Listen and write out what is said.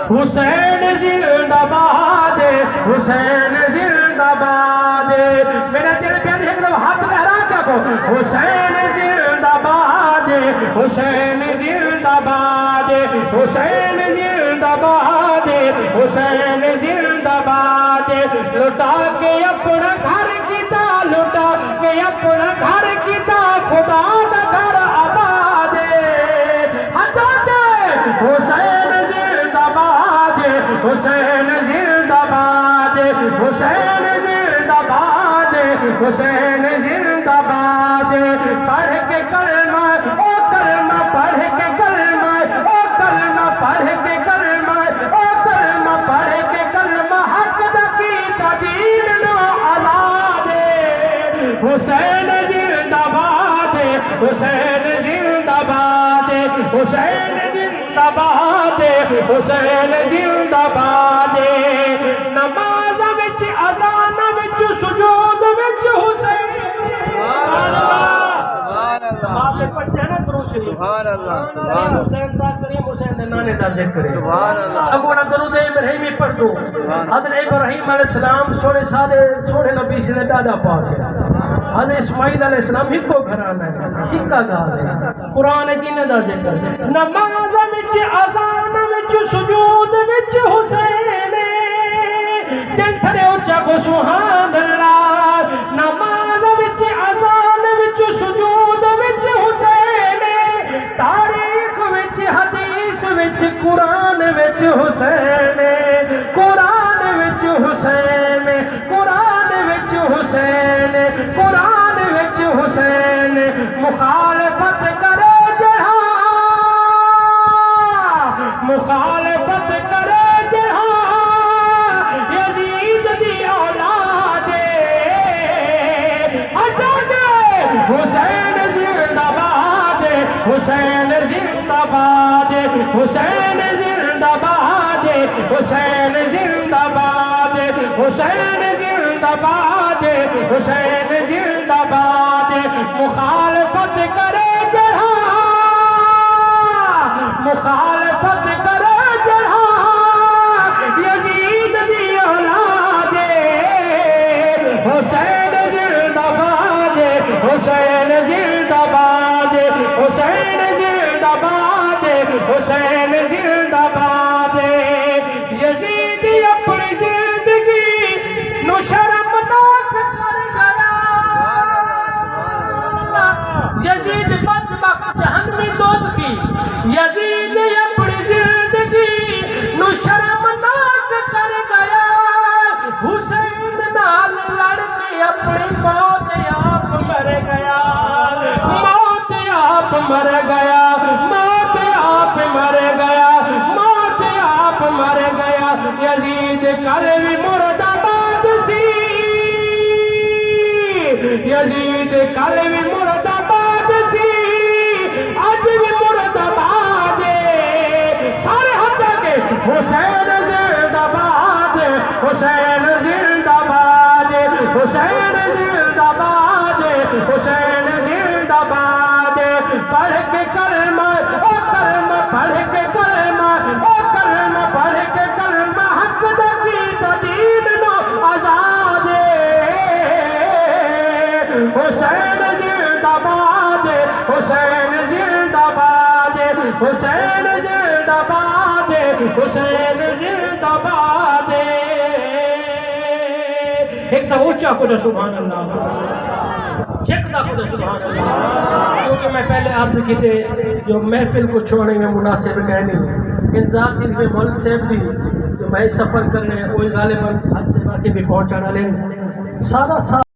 حسین زندہ باد حسین زندہ باد میرا دل پہ ایک دفعہ ہاتھ لہرا کے کو حسین زندہ باد حسین زندہ باد حسین زندہ باد حسین زندہ باد لٹا کے اپنا گھر کیتا لٹا کے اپنا گھر کیتا خدا دا گھر آباد حسین زندہ باد حسین زندہ باد حسین زندہ باد حسین زندہ باد پڑھ کے کلمہ او کلمہ پڑھ کے کلمہ او کلمہ پڑھ کے کلمہ او کلمہ پڑھ کے کلمہ حق دقیقہ دین نو آزاد حسین زندہ باد حسین زندہ باد حسین زندہ باد حسین زندہ باد نماز وچ اذان وچ سجود وچ حسین سبحان اللہ آپ نے پڑھتے ہیں نا درود شریف سبحان اللہ حسین دا کریم حسین دے نانے دا ذکر ہے سبحان اللہ اگونا درود ابراہیمی پڑھ دو حضرت ابراہیم علیہ السلام سونے سادے سونے نبی سے دادا پاک ہے حضرت اسماعیل علیہ السلام ہی کو گھرانا ہے ایک کا گال ہے قرآن جینے دا ذکر ہے نماز وچ اذان وچ سجود وچ حسین دل تھرے اونچا کو سبحان اللہ نماز وچ اذان وچ سجود وچ حسین تاریخ وچ حدیث وچ قرآن وچ حسین قرآن وچ حسین قرآن وچ حسین قرآن وچ حسین مخالفت کرے جہاں مخالفت کرے جہاں یزید دی اولاد حسین زندہ باد حسین زندہ باد حسین زندہ باد حسین زندہ باد حسین زندہ باد حسین زندہ باد مخالفت کرے جہاں مخالفت کرے جہاں یزید دی اولاد حسین زندہ باد حسین زندہ باد حسین زندہ باد حسین زندہ باد یزید اپنی زندگی نو شرمناک کر گیا یزید بدبخت جہنمی دوزخی یزید اپنی زندگی نو شرمناک کر گیا حسین نال لڑ کے اپنی موت آپ مر گیا موت آپ مر گیا موت آپ مر گیا موت آپ مر گیا یزید کل بھی مرد آباد سی یزید کل بھی مرد آباد سی آج بھی مرد آباد سارے ہاتھ کے حسین زندہ باد حسین زندہ باد حسین زندہ باد حسین زندہ باد پڑھ کے کلمہ او کلمہ پڑھ کے کلمہ او کلمہ پڑھ کے کلمہ حق دقیقہ دین نو آزاد حسین زندہ باد حسین زندہ باد حسین زندہ باد حسین زندہ باد ایک دم اونچا کو جو سبحان اللہ چکتا کو جو سبحان اللہ کیونکہ میں پہلے آپ سے کہتے جو محفل کو چھوڑنے میں مناسب کہنی ان ذات ان کے مولد صاحب بھی جو میں سفر کرنے کوئی غالباً حد سے باقی بھی پہنچانا لیں سادہ